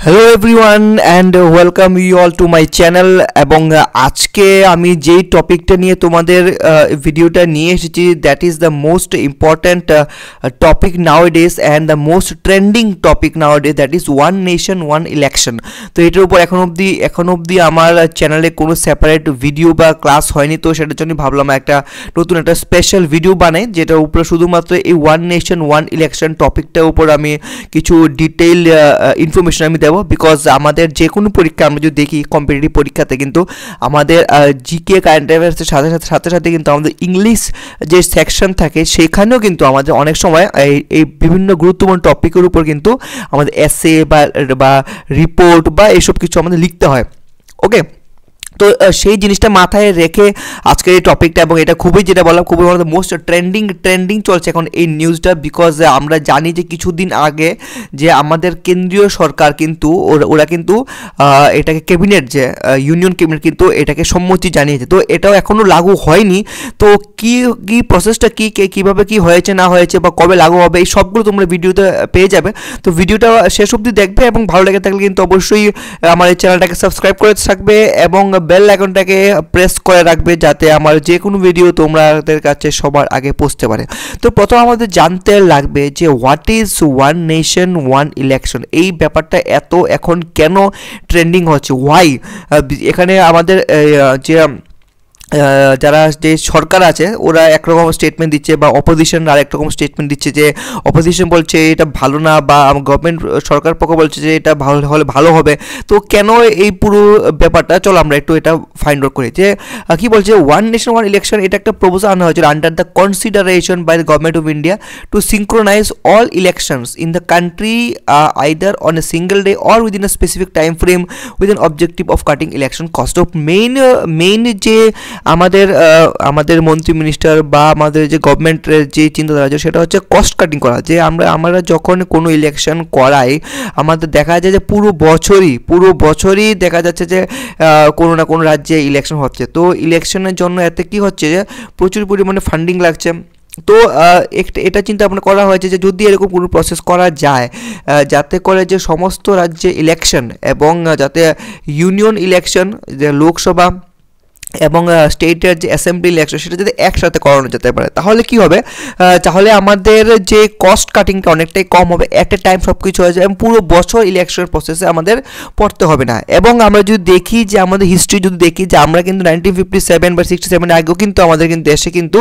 Hello everyone and welcome you all to my channel. এবং আজকে আমি যেই টপিকটা নিয়ে তোমাদের ভিডিওটা নিয়ে এসেছি, that is the most important topic nowadays and the most trending topic nowadays, that is one nation one election. তো এটার উপর এখন অবধি আমার চ্যানেলে কোনো সেপারেট ভিডিও বা ক্লাস হয়নি, তো সেটার জন্য ভাবলাম নতুন একটা স্পেশাল ভিডিও বানাই, যেটার উপরে শুধুমাত্র এই ওয়ান নেশন ওয়ান ইলেকশন টপিকটার উপর আমি কিছু ডিটেইল ইনফরমেশন আমি দেবো। বিকজ আমাদের যে কোনো পরীক্ষা আমরা যদি দেখি, কম্পিটিটিভ পরীক্ষাতে কিন্তু আমাদের জিকে কারেন্ট অ্যাফেয়ার্সের সাথে সাথে কিন্তু আমাদের ইংলিশ যে সেকশন থাকে সেখানেও কিন্তু আমাদের অনেক সময় এই বিভিন্ন গুরুত্বপূর্ণ টপিকের উপর কিন্তু আমাদের এসে বা রিপোর্ট বা এইসব কিছু আমাদের লিখতে হয়। ওকে, তো সেই জিনিসটা মাথায় রেখে আজকের এই টপিকটা, এবং এটা খুবই, যেটা বললাম, খুবই মোস্ট ট্রেন্ডিং চলছে এখন এই নিউজটা। বিকজ আমরা জানি যে কিছুদিন আগে যে আমাদের কেন্দ্রীয় সরকার কিন্তু ওরা কিন্তু এটাকে ক্যাবিনেট, যে ইউনিয়ন ক্যাবিনেট কিন্তু এটাকে সম্মতি জানিয়েছে। তো এটাও এখনও লাগু হয়নি। তো কি প্রসেসটা কীভাবে কি হয়েছে না হয়েছে বা কবে লাগু হবে, এই সবগুলো তোমরা ভিডিওতে পেয়ে যাবে। তো ভিডিওটা শেষ অবধি দেখবে এবং ভালো লেগে থাকলে কিন্তু অবশ্যই আমার এই চ্যানেলটাকে সাবস্ক্রাইব করে থাকবে এবং বেল আইকনটাকে প্রেস করে রাখবে, যাতে আমার যে কোনো ভিডিও তোমাদের কাছে সবার আগে পৌঁছতে পারে। তো প্রথম আমাদের জানতে লাগবে যে what is one nation one election. এই ব্যাপারটা এখন কেন ট্রেন্ডিং হচ্ছে, ওয়াই? এখানে আমাদের যারা যে সরকার আছে ওরা একরকম স্টেটমেন্ট দিচ্ছে, বা অপোজিশন আর একরকম স্টেটমেন্ট দিচ্ছে। যে অপোজিশন বলছে এটা ভালো না, বা গভর্নমেন্ট সরকার পক্ষ বলছে যে এটা ভালো হবে। তো কেন এই পুরো ব্যাপারটা, চলো আমরা একটু এটা ফাইন্ড আউট করি। যে কি বলছে, ওয়ান নেশন ওয়ান ইলেকশন, এটা একটা প্রপোজাল আনা হয়েছিল under the consideration by the government of India to synchronize all elections in the country either on a single day or within a specific time frame with an objective of cutting election cost. Of main যে আমাদের মন্ত্রী minister বা আমাদের যে গভর্নমেন্টের যে চিন্তাধারা আছে সেটা হচ্ছে কস্ট কাটিং করা। যে আমরা যখন কোনো ইলেকশন করাই, আমাদের দেখা যায় যে পুরো বছরই দেখা যাচ্ছে যে কোনো না কোনো রাজ্যে ইলেকশন হচ্ছে। তো ইলেকশনের জন্য এতে কি হচ্ছে যে প্রচুর পরিমাণে ফান্ডিং লাগছে। তো এটা চিন্তা ভাবনা করা হয়েছে যে যদি এরকম কোনো প্রসেস করা যায়, যাতে করে যে সমস্ত রাজ্যে ইলেকশন এবং যাতে ইউনিয়ন ইলেকশন, যে লোকসভা এবং স্টেটের যে অ্যাসেম্বলি ইলেকশন, সেটা যদি একসাথে করানো যেতে পারে, তাহলে কি হবে, তাহলে আমাদের যে কস্ট কাটিংটা অনেকটাই কম হবে। একটা টাইম সব কিছু হয়ে যায় এবং পুরো বছর ইলেকশন প্রসেসে আমাদের পড়তে হবে না। এবং আমরা যদি দেখি যে আমাদের হিস্ট্রি যদি দেখি যে আমরা কিন্তু 1957 বা 67 আগেও কিন্তু আমাদের কিন্তু দেশে কিন্তু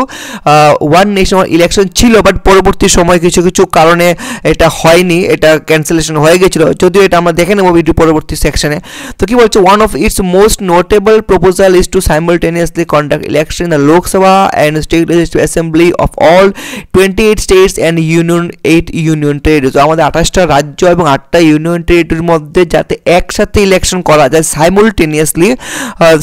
ওয়ান নেশন ওয়ান ইলেকশন ছিল, বাট পরবর্তী সময় কিছু কারণে এটা হয়নি, এটা ক্যান্সেলেশন হয়ে গেছিলো। যদিও এটা আমরা দেখে নেবো ভিডিও পরবর্তী সেকশনে। তো কি বলছে, one of its most notable proposal is to simultaneously conduct election in the Lok Sabha and State Legislative Assembly of all 28 states and 8 union territories. তো আমাদের 28টা রাজ্য এবং 8টা ইউনিয়ন টেরিটরির মধ্যে যাতে একসাথে ইলেকশন করা যায় সাইমultaneously,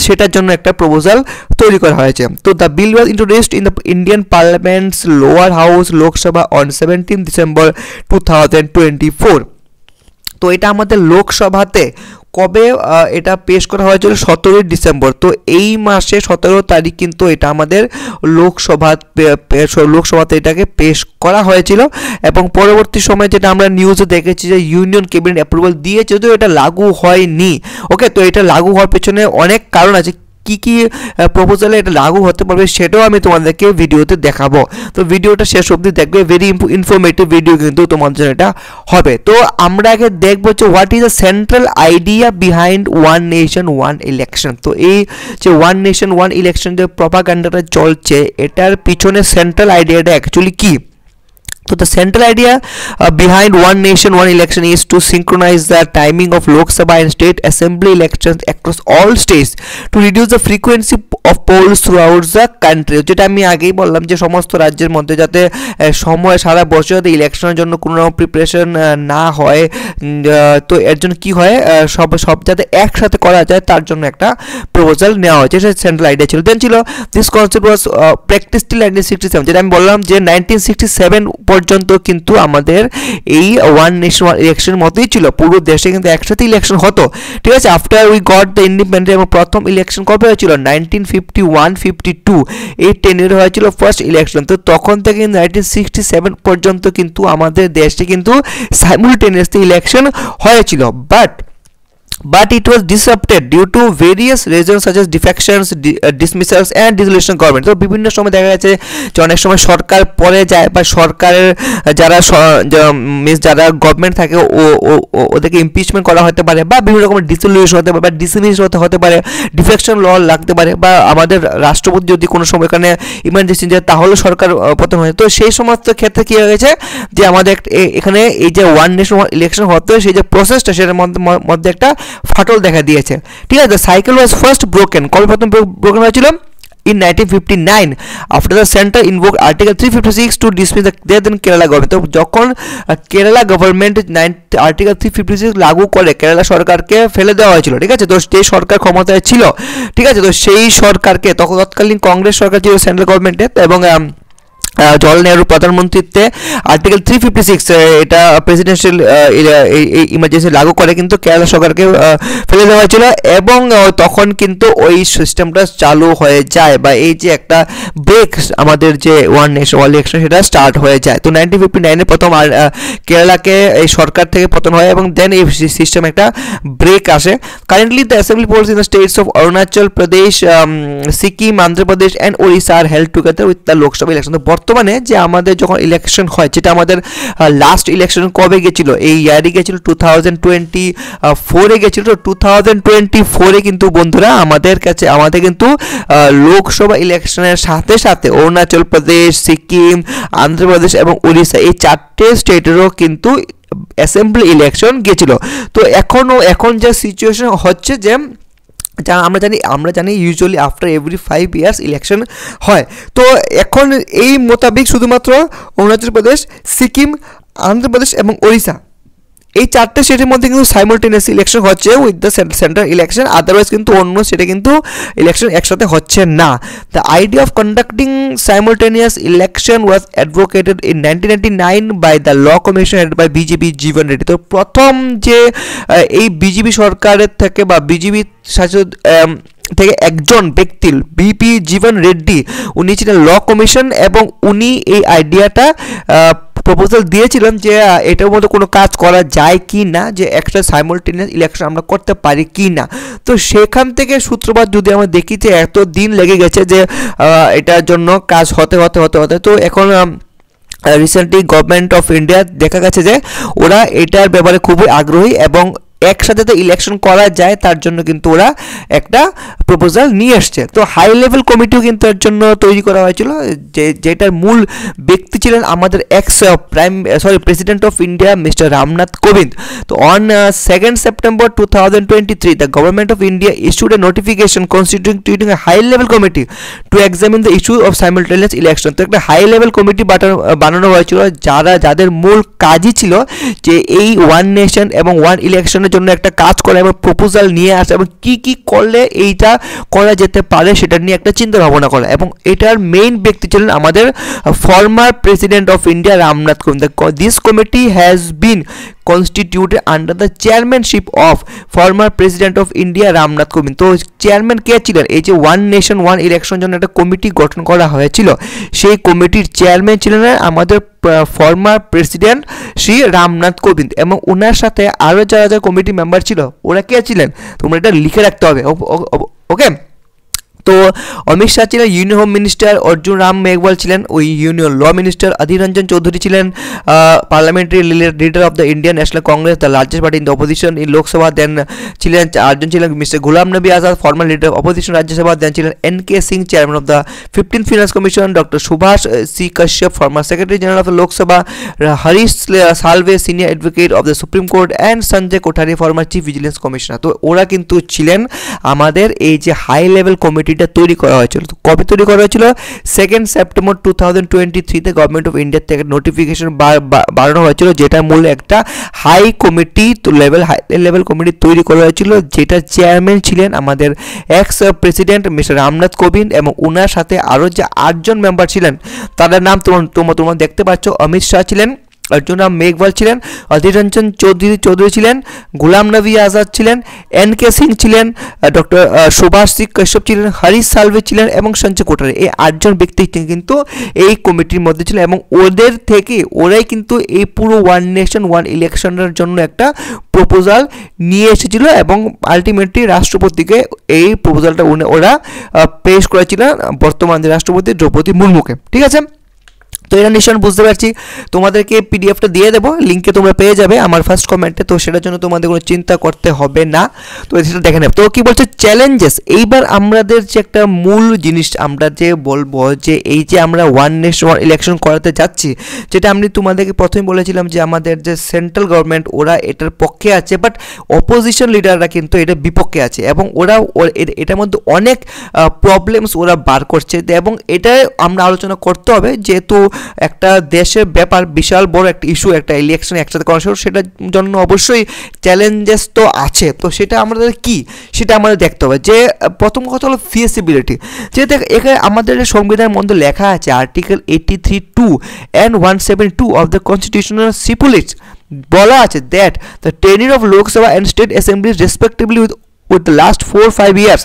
সেটার জন্য একটা প্রপোজাল তৈরি করা হয়েছে। তো the bill was introduced in the Indian parliaments lower house Lok Sabha on 17 December 2024। তো এটা আমাদের লোকসভাতে কবে এটা পেশ করা হয়েছিল, 17 ডিসেম্বর। তো এই মাসে 17 তারিখ কিন্তু এটা আমাদের লোকসভাতে এটাকে পেশ করা হয়েছিল। এবং পরবর্তী সময় যেটা আমরা নিউজে দেখেছি যে ইউনিয়ন ক্যাবিনেট অ্যাপ্রুভাল দিয়েছে, যদিও এটা লাগু হয়নি। ওকে, তো এটা লাগু হওয়ার পেছনে অনেক কারণ আছে। কি প্রপোজালে এটা লাগু হতে পারবে সেটাও আমি তোমাদেরকে ভিডিওতে দেখাবো। তো ভিডিওটা শেষ অবধি দেখবে, ভেরি ইনফরমেটিভ ভিডিও কিন্তু তোমার জন্য এটা হবে। তো আমরা আগে দেখবো যে what is the central idea behind one nation one election. তো এই যে ওয়ান নেশন ওয়ান ইলেকশন যে প্রপাগান্ডাটা চলছে, এটার পিছনে সেন্ট্রাল আইডিয়াটা অ্যাকচুয়ালি কি? So the central idea behind one nation one election is to synchronize the timing of Lok Sabha and state assembly elections across all states to reduce the frequency of polls throughout the country. যেটা আমি আগেই বললাম যে সমস্ত রাজ্যের মধ্যে যাতে সময় সারা বছর যাতে ইলেকশনের জন্য কোনো প্রিপারেশন না হয়, তো এর জন্য কি হয়, সব যাতে একসাথে করা যায় তার জন্য একটা প্রপোজাল নেওয়া হয়েছে। সেটা সেন্ট্রাল আইডিয়া ছিল। দেন ছিল this concept was practice till 1967, যেটা আমি বললাম যে 1967 পর্যন্ত কিন্তু আমাদের এই ওয়ান নেশন ওয়ান ইলেকশন মতোই ছিল, পুরো দেশে কিন্তু একসাথে ইলেকশন হতো। ঠিক আছে, after we got the independence, এবং প্রথম ইলেকশন কবে হয়েছিল, 1951-52 এই টেনিয়রে হয়েছিল ফার্স্ট ইলেকশন। তো তখন থেকে 1967 পর্যন্ত কিন্তু আমাদের দেশে কিন্তু সাইমultaneously ইলেকশন হয়েছিল। But but it was disrupted due to various reasons such as defections, dismissals and dissolution of government. তো বিভিন্ন সময় দেখা গেছে যে অনেক সময় সরকার পরে যায় বা সরকারের যারা যারা গভর্নমেন্ট থাকে ওদেরকে ইমপিচমেন্ট করা হতে পারে বা বিভিন্ন রকমের ডিসলিউশন হতে পারে বা ডিসমিস হতে পারে, ডিফেকশন ল লাগতে পারে বা আমাদের রাষ্ট্রপতি যদি কোনো সময় এখানে ইমার্জেন্সি যায় তাহলে সরকার পতন হয়। তো সেই সমস্ত ক্ষেত্রে কী হয়ে গেছে যে আমাদের এখানে এই যে ওয়ান নেশন ওয়ান ইলেকশন হতে সেই যে প্রসেসটা সেটার মধ্যে একটা ফাটল দেখা দিয়েছে। ঠিক আছে, the cycle was first broken. কবে প্রথম ব্রোকেন হয়েছিল? In 1959 after the center invoked article 356 to dismiss the then Kerala government. তো যখন কেরালা গভর্নমেন্ট আর্টিকেল 356 লাগু করে কেরালা সরকারকে ফেলে দেওয়া হয়েছিল। ঠিক আছে, তো যে সরকার ক্ষমতায় ছিল, ঠিক আছে, তো সেই সরকারকে তৎকালীন কংগ্রেস সরকার ছিল সেন্ট্রাল গভর্নমেন্টে এবং জওয়াহরলাল নেহরু প্রধানমন্ত্রীত্বে আর্টিকেল 356 এটা প্রেসিডেন্সিয়াল ইমার্জেন্সি লাগু করে কিন্তু কেরালা সরকারকে ফেলে দেওয়া হয়েছিল এবং তখন কিন্তু ওই সিস্টেমটা চালু হয়ে যায় বা এই যে একটা ব্রেক আমাদের যে ওয়ান নেশন ওয়ান ইলেকশন সেটা স্টার্ট হয়ে যায়। তো 1959 প্রথম কেরালাকে এই সরকার থেকে পতন হয় এবং দেন এই সিস্টেম একটা ব্রেক আসে। Currently the assembly polls in the states of Arunachal Pradesh, Sikkim, Andhra Pradesh and Odisha are held together with the Lok Sabha election. বর্তমানে যে আমাদের যখন ইলেকশন হয়, যেটা আমাদের লাস্ট ইলেকশন কবে গেছিলো, এই ইয়ারই গেছিলো 2024 গেছিলো। তো 2024 কিন্তু বন্ধুরা আমাদের কিন্তু লোকসভা ইলেকশনের সাথে সাথে অরুণাচল প্রদেশ, সিকিম, অন্ধ্রপ্রদেশ এবং উড়িষ্যা এই চারটে স্টেটেরও কিন্তু অ্যাসেম্বলি ইলেকশন গেছিলো। তো এখন যে সিচুয়েশন হচ্ছে যে যা আমরা জানি usually after every 5 years election হয়। তো এখন এই মোতাবেক শুধুমাত্র অরুণাচল প্রদেশ, সিকিম, অন্ধ্রপ্রদেশ এবং ওড়িশা এই চারটে স্টেটের মধ্যে কিন্তু সাইমultaneous ইলেকশন হচ্ছে with the central election, otherwise কিন্তু অন্য স্টেটে কিন্তু ইলেকশন একসাথে হচ্ছে না। The idea of conducting simultaneous election was advocated in 1999 by the law commission head by BJP Jeevan Reddy. তো প্রথম যে এই বিজেপি সরকারের থেকে বা বিজেপি শাসিত থেকে একজন ব্যক্তি বিপি জীবন রেড্ডি, উনি ছিলেন ল কমিশন এবং উনি এই আইডিয়াটা প্রপোজাল দিয়েছিলেন যে এটার মধ্যে কোনো কাজ করা যায় কি না, যে একটা সাইমultaneous ইলেকশন আমরা করতে পারি কি না। তো সেখান থেকে সূত্রপাত যদি আমরা দেখি যে এত দিন লেগে গেছে যে এটার জন্য কাজ হতে তো এখন রিসেন্টলি গভর্নমেন্ট অফ ইন্ডিয়া দেখা গেছে যে ওরা এটার ব্যাপারে খুবই আগ্রহী এবং একসাথে তো ইলেকশন করা যায় তার জন্য কিন্তু ওরা একটা প্রপোজাল নিয়ে আসছে। তো হাই লেভেল কমিটিও কিন্তু এর জন্য তৈরি করা হয়েছিল, যেটার মূল ব্যক্তি ছিলেন আমাদের president of India mister Ramnath Kovind. তো on 2nd September 2023 the government of India issued a notification constituting a high level committee to examine the issue of simultaneous election. তো একটা হাই লেভেল কমিটি বানানো হয়েছিল যাদের মূল কাজই ছিল যে এই ওয়ান নেশন এবং ওয়ান ইলেকশন জন্য একটা কাজ করা এবং প্রপোজাল নিয়ে আসা এবং কি করলে এইটা করা যেতে পারে সেটা নিয়ে একটা চিন্তা ভাবনা করা। এবং এটার মেইন ব্যক্তি ছিলেন আমাদের former president of India Ramnath Kovind. This committee has been constituted under the chairmanship of former president of India Ramnath Kovind. তো চেয়ারম্যান কে ছিলেন? এই যে ওয়ান নেশন ওয়ান ইলেকশন জন্য একটা কমিটি গঠন করা হয়েছিল, সেই কমিটির চেয়ারম্যান ছিলেন আমাদের ফর্মার প্রেসিডেন্ট শ্রী রামনাথ কোবিন্দ এবং ওনার সাথে আরও যারা কমিটি মেম্বার ছিল ওরা কে ছিলেন তোমরা এটা লিখে রাখতে হবে। ওকে, তো অমিত শাহ ছিলেন union home minister, Arjun Ram Meghwal ছিলেন ওই union law minister, Adhir Ranjan Chowdhury ছিলেন parliamentary leader of the Indian National Congress, the largest party in the opposition in Lok Sabha. Then ছিলেন আরেকজন ছিলেন mister Ghulam Nabi Azad, former leader of opposition Rajya Sabha. Then ছিলেন NK Singh, chairman of the 15th finance commission, doctor Subhash C Kashyap, former secretary general of the Lok Sabha, Harish Salve, senior advocate of the supreme court, and Sanjay Kothari, former chief vigilance commissioner. তো ওরা কিন্তু ছিলেন আমাদের এই যে high level কমিটিটা তৈরি করা হয়েছিল। তো কবে তৈরি করা হয়েছিল? 2nd September 2023 government of India থেকে নোটিফিকেশন বাড়ানো হয়েছিল, যেটা মূল একটা হাই লেভেল কমিটি তৈরি করা হয়েছিল, যেটা চেয়ারম্যান ছিলেন আমাদের x president mister Ramnath Kovind এবং ওনার সাথে আরও যে 8জন মেম্বার ছিলেন তাদের নাম তোমরা দেখতে পাচ্ছ। অমিত শাহ ছিলেন অর্জুন রাম মেঘওয়াল ছিলেন, অধীর রঞ্জন চৌধুরী ছিলেন, গুলাম নবী আজাদ ছিলেন, এন.কে সিং ছিলেন, ডক্টর সুভাষ সিং কাশ্যপ ছিলেন, হরিশ সালভে ছিলেন এবং সঞ্জয় কোঠারি। এই 8জন ব্যক্তি কিন্তু এই কমিটির মধ্যে ছিলেন এবং ওদের থেকে ওরাই কিন্তু এই পুরো ওয়ান নেশন ওয়ান ইলেকশনের জন্য একটা প্রপোজাল নিয়ে এসেছিল এবং আলটিমেটলি রাষ্ট্রপতিকে এই প্রপোজালটা ওরা পেশ করেছিলেন বর্তমান যে রাষ্ট্রপতি দ্রৌপদী মুর্মুকে। ঠিক আছে, তো এটা নিশ্চয় বুঝতে পারছি, তোমাদেরকে পিডিএফটা দিয়ে দেবো, লিঙ্কে তোমরা পেয়ে যাবে আমার ফার্স্ট কমেন্টে, তো সেটার জন্য তোমাদের কোনো চিন্তা করতে হবে না। তো সেটা দেখে নেব। তো কি বলছে চ্যালেঞ্জেস, এইবার আমাদের যে একটা মূল জিনিস আমরা যে বলবো যে এই যে আমরা ওয়ান নেশন ওয়ান ইলেকশন করাতে যাচ্ছি, যেটা আমি তোমাদেরকে প্রথমে বলেছিলাম যে আমাদের যে সেন্ট্রাল গভর্নমেন্ট ওরা এটার পক্ষে আছে, বাট অপোজিশন লিডাররা কিন্তু এটার বিপক্ষে আছে এবং ওরা এটার মধ্যে অনেক প্রবলেমস ওরা বার করছে এবং এটাই আমরা আলোচনা করতে হবে, যেহেতু একটা দেশের ব্যাপার, বিশাল বড় একটা ইস্যু, একটা ইলেকশন একসাথে করা, সেটার জন্য অবশ্যই চ্যালেঞ্জেস তো আছে। তো সেটা আমাদের কি, সেটা আমাদের দেখতে হবে। যে প্রথম কথা হলো ফিজিবিলিটি, যেহেতু এখানে আমাদের সংবিধানের মধ্যে লেখা আছে article 83(2) and 172 of the constitutional stipulates, বলা আছে that the tenure of Lok Sabha and state assemblies respectively with the last 4-5 years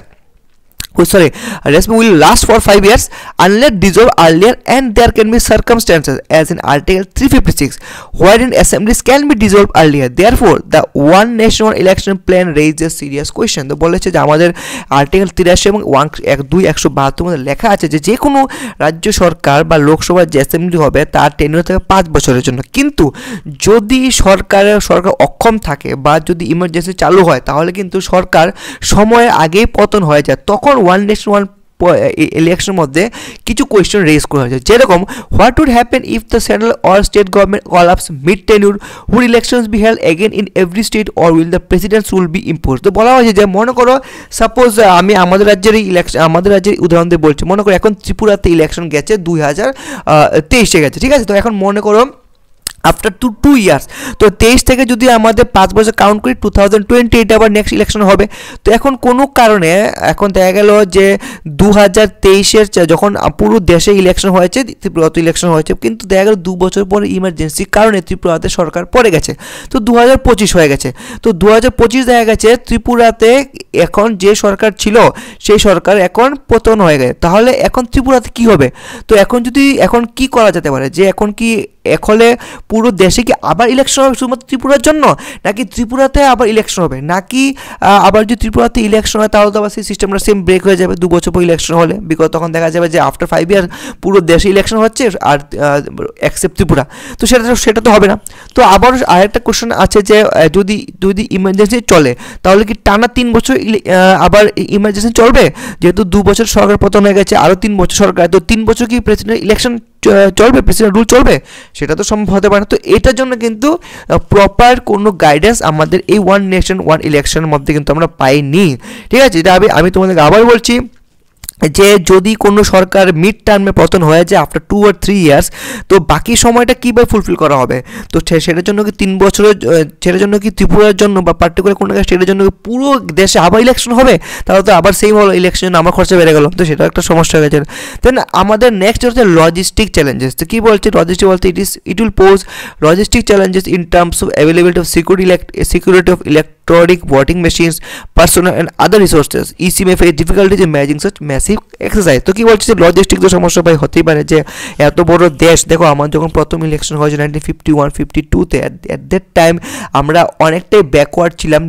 will last for 5 years unless dissolved earlier, and there can be circumstances as in Article 356 wherein assemblies can be dissolved earlier. Therefore, the one nation one election plan raises serious question. তো বলেছে যে আমাদের article 83 এবং 172 মধ্যে লেখা আছে যে যে কোনো রাজ্য সরকার বা লোকসভার যে অ্যাসেম্বলি হবে তার টেনিউর থাকে 5 বছরের জন্য, কিন্তু যদি সরকার অক্ষম থাকে বা যদি ইমার্জেন্সি চালু হয় তাহলে কিন্তু সরকার সময়ের আগেই পতন হয়ে যায়। তখন ওয়ান নেশন ওয়ান ইলেকশনের মধ্যে কিছু কোয়েশ্চেন রেজ করা হয়েছে, যেরকম what would happen if the central or state government collapse mid tenure, would elections be held again in every state or will the presidents will be impose. তো বলা হয়েছে যে মনে করো সাপোজ আমি আমাদের রাজ্যের উদাহরণ দিয়ে বলছি, মনে করো এখন ত্রিপুরাতে ইলেকশন গেছে 2023 গেছে, ঠিক আছে। তো এখন মনে করো আফটার 2 ইয়ার্স, তো 23 থেকে যদি আমাদের 5 বছর কাউন্ট করি 2028 আবার নেক্সট ইলেকশন হবে। তো এখন কোনো কারণে এখন দেখা গেল যে 2023-এর যখন পুরো দেশে ইলেকশন হয়েছে, ত্রিপুরাতে ইলেকশন হয়েছে, কিন্তু দেখা গেল 2 বছর পরে ইমার্জেন্সির কারণে ত্রিপুরাতে সরকার পড়ে গেছে, তো 2025 হয়ে গেছে। তো 2025 দেখা গেছে ত্রিপুরাতে এখন যে সরকার ছিল সেই সরকার এখন পতন হয়ে গেছে, তাহলে এখন ত্রিপুরাতে কি হবে? তো এখন কি করা যেতে পারে, যে এখন কি এখলে পুরো দেশে কি আবার ইলেকশন হবে শুধুমাত্র ত্রিপুরার জন্য, নাকি ত্রিপুরাতে আবার ইলেকশন হবে, নাকি আবার যদি ত্রিপুরাতে ইলেকশন হয় তাহলে তো আবার সেই সিস্টেমটা সেম ব্রেক হয়ে যাবে 2 বছর পর ইলেকশন হলে, বিকজ তখন দেখা যাবে যে আফটার 5 ইয়ার পুরো দেশে ইলেকশন হচ্ছে আর অ্যাকসেপ্ট ত্রিপুরা, তো সেটা তো হবে না। তো আবার আরেকটা কোশ্চেন আছে যে যদি ইমার্জেন্সি চলে তাহলে কি টানা 3 বছর আবার ইমার্জেন্সি চলবে? যেহেতু 2 বছর সরকার পতন হয়ে গেছে, আরও 3 বছর সরকার, তো 3 বছর কি প্রেসিডেন্ট ইলেকশন চলবে, প্রেসিডেন্ট রুল চলবে? সেটা তো সম্ভব হতে পারে না। তো এটার জন্য কিন্তু প্রপার কোনো গাইডেন্স আমাদের এই ওয়ান নেশন ওয়ান ইলেকশনের মধ্যে কিন্তু আমরা পাইনি, ঠিক আছে। এটা আমি তোমাদেরকে আবার বলছি যে যদি কোনো সরকার মিড টার্মে পতন হয়ে যায় আফটার 2 or 3 ইয়ার্স, তো বাকি সময়টা কীভাবে ফুলফিল করা হবে? তো সেটার জন্য কি 3 বছরের, সেটার জন্য কি ত্রিপুরার জন্য বা পার্টিকুলার কোনো স্টেটের জন্য পুরো দেশে আবার ইলেকশন হবে? তাহলে তো আবার সেই হলো ইলেকশন, আমার খরচা বেড়ে গেল, তো সেটা একটা সমস্যা হয়ে গেছে। দেন আমাদের নেক্সট হচ্ছে লজিস্টিক চ্যালেঞ্জেস। তো কী বলছে লজিস্টিক বলতে it will pose logistic challenges in terms of availability of security of electronic voting machines, personnel and other resources. EC may face difficulties in managing such massive exercise. তো কি বলছে যে logistic সমস্যা ভাই হতেই পারে, যে এত বড় দেশ, দেখো আমার যখন প্রথম ইলেকশন হয়েছে 1951-52-তে, অ্যাট দ্যাট টাইম আমরা অনেকটাই ব্যাকওয়ার্ড ছিলাম,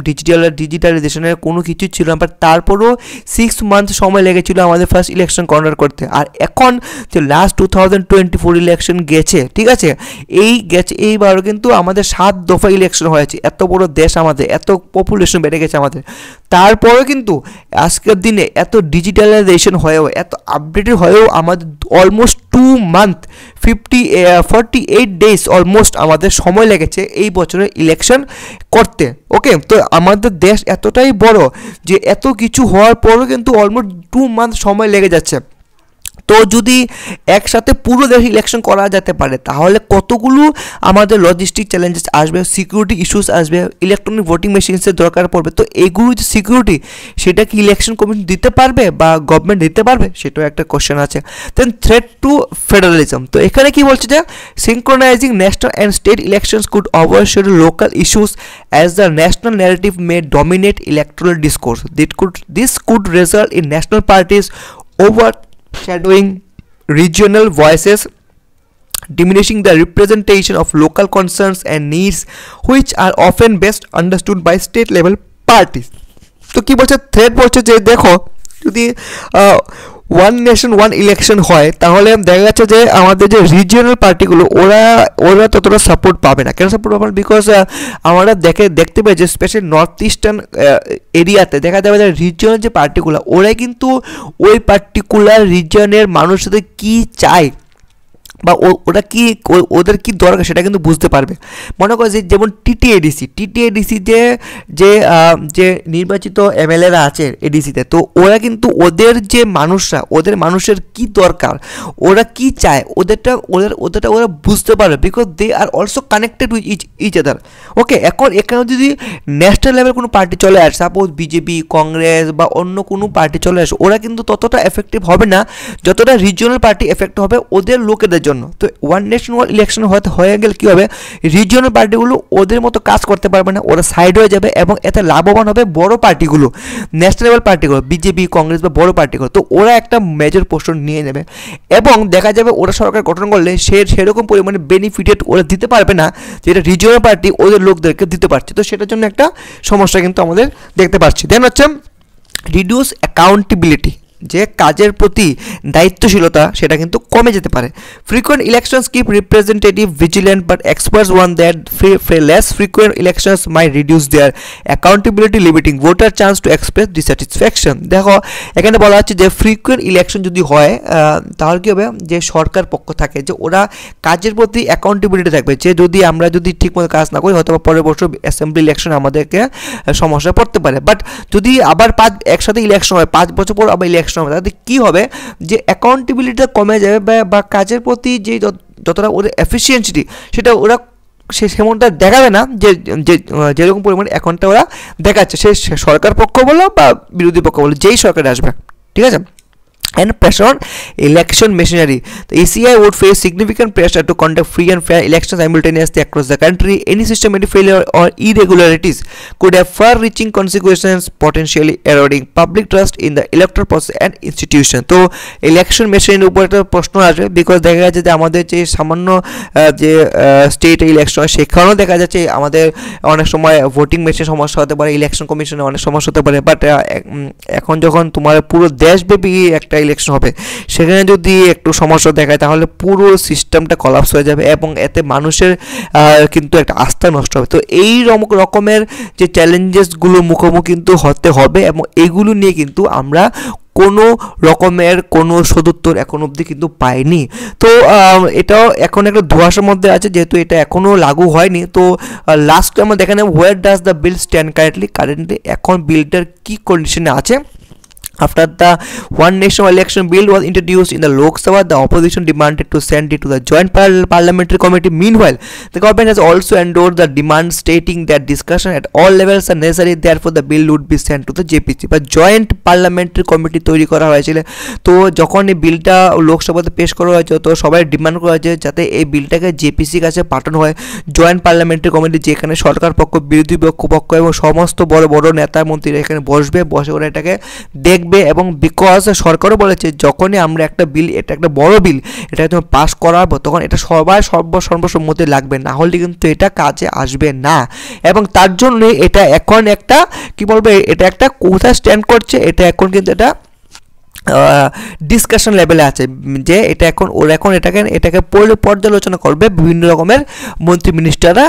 ডিজিটালাইজেশনের কোনো কিছু ছিল না, বাট তারপরেও 6 মান্থ সময় লেগেছিল আমাদের ফার্স্ট ইলেকশন কন্ডাক্ট করতে। আর এখন যে লাস্ট 2024 ইলেকশন গেছে, ঠিক আছে, এইবারও কিন্তু আমাদের 7 দফা ইলেকশন হয়েছে। এত বড় দেশ আমাদের, এত পপুলেশন বেড়ে গেছে আমাদের, তারপরেও কিন্তু আজকের দিনে এত ডিজিটালাইজেশন হয়েও, এত আপডেটেড হয়েও আমাদের অলমোস্ট 2 মান্থ 48 ডেজ অলমোস্ট আমাদের সময় লেগেছে এই বছরের ইলেকশন করতে। ওকে, তো আমাদের দেশ এতটাই বড় যে এত কিছু হওয়ার পরও কিন্তু অলমোস্ট 2 মান্থ সময় লেগে যাচ্ছে। তো যদি একসাথে পুরো দেশে ইলেকশন করা যেতে পারে তাহলে কতগুলো আমাদের লজিস্টিক চ্যালেঞ্জেস আসবে, সিকিউরিটি ইস্যুস আসবে, ইলেকট্রনিক ভোটিং মেশিনসের দরকার পড়বে। তো এগুলো যে সিকিউরিটি সেটা কি ইলেকশন কমিশন দিতে পারবে বা গভর্নমেন্ট দিতে পারবে, সেটাও একটা কোশ্চেন আছে। দেন থ্রেট টু ফেডারেলিজম, তো এখানে কি বলছে যে synchronising national and state elections could overshadow local issues as the national narrative may dominate electoral discourse. This could result in national parties overshadowing regional voices, diminishing the representation of local concerns and needs which are often best understood by state level parties. তো কি বলছে, thread বলছে যে দেখো যদি one nation one election হয় তাহলে দেখা যাচ্ছে যে আমাদের যে রিজিওনাল পার্টিগুলো ওরা ততটা সাপোর্ট পাবে না। কেন সাপোর্ট পাবে না? বিকজ আমরা দেখতে পাই যে স্পেশালি নর্থ ইস্টার্ন এরিয়াতে দেখা যাবে যে রিজিওনাল যে পার্টিগুলো ওরাই কিন্তু ওই পার্টিকুলার রিজিয়নের মানুষদের কী চায় বা ওরা কি ওদের কী দরকার সেটা কিন্তু বুঝতে পারবে। মনে করো যে যেমন টিটিএডিসি যে নির্বাচিত এমএলএরা আছে এডিসিতে, তো ওরা কিন্তু ওদের যে মানুষরা ওদের মানুষের কি দরকার, ওরা কি চায় ওদেরটা ওরা বুঝতে পারবে, because they are also connected with each other. Okay, এখন এখানে যদি ন্যাশনাল লেভেল কোনো পার্টি চলে আসে, সাপোজ বিজেপি, কংগ্রেস বা অন্য কোনো পার্টি চলে আসে, ওরা কিন্তু ততটা এফেক্টিভ হবে না যতটা রিজিওনাল পার্টি এফেক্ট হবে ওদের লোকেদের জন্য। তো ওয়ান নেশন ওয়ান ইলেকশন হয়ে গেলে কী হবে, রিজিওনাল পার্টিগুলো ওদের মতো কাজ করতে পারবে না, ওরা সাইড হয়ে যাবে এবং এতে লাভবান হবে বড় পার্টিগুলো, ন্যাশনাল লেভেল পার্টিগুলো, বিজেপি, কংগ্রেস বা বড় পার্টিগুলো। তো ওরা একটা মেজর পোর্শন নিয়ে নেবে এবং দেখা যাবে ওরা সরকার গঠন করলে সেরকম পরিমাণে বেনিফিটেড ওরা দিতে পারবে না যেটা রিজিওনাল পার্টি ওদের লোকদেরকে দিতে পারছে। তো সেটার জন্য একটা সমস্যা কিন্তু আমাদের দেখতে পাচ্ছি। দেন হচ্ছে রিডিউস অ্যাকাউন্টেবিলিটি, যে কাজের প্রতি দায়িত্বশীলতা সেটা কিন্তু কমে যেতে পারে। Frequent elections keep representative vigilant but experts warn that less frequent elections may reduce their accountability, limiting voter chance to express dissatisfaction. দেখো এখানে বলা হচ্ছে যে ফ্রিকোয়েন্ট ইলেকশন যদি হয় তাহলে কী হবে, যে সরকার পক্ষ থাকে যে ওরা কাজের প্রতি অ্যাকাউন্টেবিলিটি থাকবে, যে আমরা যদি ঠিকমতো কাজ না করি হয়তো পরের বছর অ্যাসেম্বলি ইলেকশন আমাদেরকে সমস্যায় পড়তে পারে। বাট যদি আবার একসাথে ইলেকশন হয়, 5 বছর পর আবার ইলেকশন হবে, তাতে কী হবে যে অ্যাকাউন্টেবিলিটিটা কমে যাবে বা কাজের প্রতি যে যতটা ওদের এফিসিয়েন্সি সেটা ওরা সেমনটা দেখাবে না যেরকম পরিমাণে এখনটা ওরা দেখাচ্ছে, সে সরকার পক্ষ বলো বা বিরোধী পক্ষ বলো, যেই সরকার আসবে, ঠিক আছে। And pressure on election machinery. The ECI would face significant pressure to conduct free and fair elections simultaneously across the country. Any systematic failure or irregularities could have far-reaching consequences, potentially eroding public trust in the electoral process and institution. তো election মেশিনের উপর একটা প্রশ্ন আসবে, because দেখা যাচ্ছে যে আমাদের যে সামান্য যে স্টেট ইলেকশন সেখানেও দেখা যাচ্ছে আমাদের অনেক সময় ভোটিং মেশিন সমস্যা হতে পারে, ইলেকশন কমিশনে অনেক সমস্যা হতে পারে। বাট এখন যখন তোমার পুরো দেশব্যাপী একটা ইলেকশন হবে সেখানে যদি একটু সমস্যা দেখায় তাহলে পুরো সিস্টেমটা কলাপস হয়ে যাবে এবং এতে মানুষের কিন্তু একটা আস্থা নষ্ট হবে। তো এই রকমের যে চ্যালেঞ্জেসগুলো মুখোমুখি কিন্তু হতে হবে এবং এইগুলো নিয়ে কিন্তু আমরা কোনো রকমের কোনো সদুত্তর এখন অবধি কিন্তু পাইনি। তো এটাও এখন একটা ধোঁয়াশার মধ্যে আছে, যেহেতু এটা এখনও লাগু হয়নি। তো লাস্টে আমরা দেখে নেব where does the bill stand currently এখন বিলটার কী কন্ডিশনে আছে। After the One Nation election bill was introduced in the Lok Sabha, the opposition demanded to send it to the Joint Parliamentary Committee. Meanwhile, the government has also endorsed the demand, stating that discussion at all levels are necessary. Therefore, the bill would be sent to the JPC. But Joint Parliamentary Committee তৈরি করা হয়েছিল। তো যখন এই বিলটা লোকসভাতে পেশ করা হয়েছে তো সবাই ডিমান্ড করা হয়েছে যাতে এই বিলটাকে জেপিসির কাছে পাঠানো হয়, জয়েন্ট পার্লামেন্টারি কমিটি, যেখানে সরকার পক্ষ, বিরোধী পক্ষ এবং সমস্ত বড় বড় নেতা মন্ত্রীরা এখানে বসে ওরা এটাকে দেখবে। এবং বিকজ সরকারও বলেছে যখনই আমরা একটা বিল, এটা একটা বড় বিল, এটা যখন পাস করাবো তখন এটা সবাই সর্বসম্মতি লাগবে, না হলে কিন্তু এটা কাজে আসবে না। এবং তার জন্য এটা এখন একটা কি বলবে, এটা একটা কোথায় স্ট্যান্ড করছে, এটা এখন কিন্তু এটা ডিসকাশন লেভেলে আছে, যে এটা এখন এটাকে পর্যালোচনা করবে বিভিন্ন রকমের মন্ত্রী মিনিস্টাররা,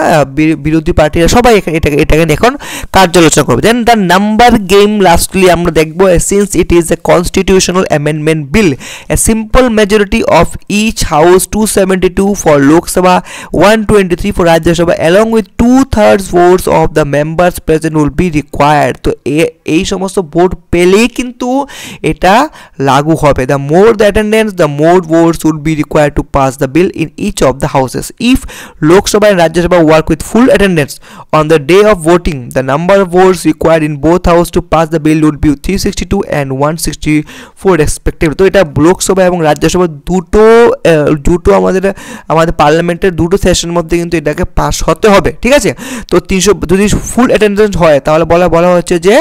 বিরোধী পার্টিরা সবাই এটাকে এখন কার্যালোচনা করবে। Then the number game lastly আমরা দেখব, since it is a constitutional amendment bill, a simple majority of each house 272 for Lok Sabha, 123 for Rajya Sabha, along with 2/3 votes of the members present will be required. তো এই সমস্ত ভোট পেলেই কিন্তু এটা লাগু হবে। The more the attendance the more votes would be required to pass the bill in each of the houses. If Lok Sabha and Rajya Sabha work with full attendance on the day of voting, the number of votes required in both houses to pass the bill would be 362 and 164 respectively. তো এটা লোকসভা এবং রাজ্যসভা দুটো আমাদের পার্লামেন্টের দুটো সেশনের মধ্যে কিন্তু এটাকে পাস হতে হবে, ঠিক আছে। তো 300 যদি ফুল অ্যাটেন্ডেন্স হয় তাহলে বলা হচ্ছে যে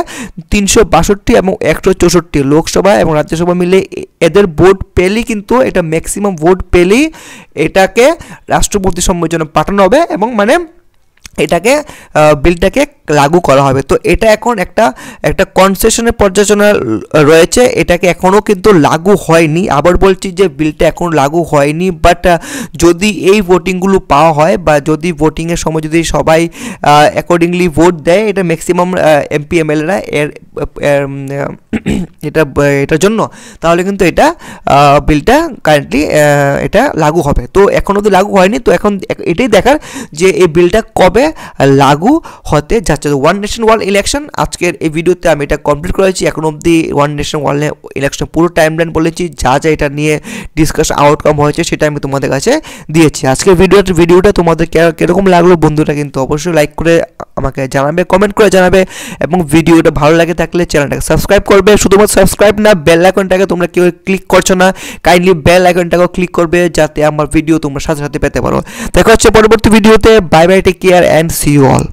362 এবং 164 লোকসভা এবং রাজ্যসভা মিলে এদের ভোট পেলেই কিন্তু এটা ম্যাক্সিমাম ভোট পেলেই এটাকে রাষ্ট্রপতি সম্মেলনে পাঠানো হবে এবং মানে এটাকে বিলটাকে লাগু করা হবে। তো এটা এখন একটা কনসেশনের পর্যালোচনা রয়েছে, এটাকে এখনও কিন্তু লাগু হয়নি। আবার বলছি যে বিলটা এখন লাগু হয়নি, বাট যদি এই ভোটিংগুলো পাওয়া হয় বা যদি ভোটিংয়ের সময় যদি সবাই অ্যাকর্ডিংলি ভোট দেয়, এটা ম্যাক্সিমাম এমপি এমএলএরা এটার জন্য, তাহলে কিন্তু এটা বিলটা কারেন্টলি এটা লাগু হবে। তো এখন অবধি লাগু হয়নি, তো এখন এটাই দেখার যে এই বিলটা কবে লাগু হতে যাচ্ছে। তো ওয়ান নেশন ওয়ার্ল্ড ইলেকশন আজকের এই ভিডিওতে আমি এটা কমপ্লিট করেছি। এখন অবধি ওয়ান নেশন ওয়ার্ল্ড ইলেকশন পুরো টাইমলাইন বলেছি, যা এটা নিয়ে ডিসকাশন আউটকাম হয়েছে সেটা আমি তোমাদের কাছে দিয়েছি। আজকের ভিডিওটা তোমাদের কীরকম লাগলো বন্ধুরা কিন্তু অবশ্যই লাইক করে আমাকে জানাবে, কমেন্ট করে জানাবে, এবং ভিডিওটা ভালো লাগে থাকলে চ্যানেলটাকে সাবস্ক্রাইব করবে। শুধুমাত্র সাবস্ক্রাইব না, বেল আইকনটাকে তোমরা কেউ ক্লিক করছো না, কাইন্ডলি বেল আইকনটাকেও ক্লিক করবে যাতে আমার ভিডিও তোমরা সাথে সাথে পেতে পারো। দেখা হচ্ছে পরবর্তী ভিডিওতে। Bye bye, take care and see you all.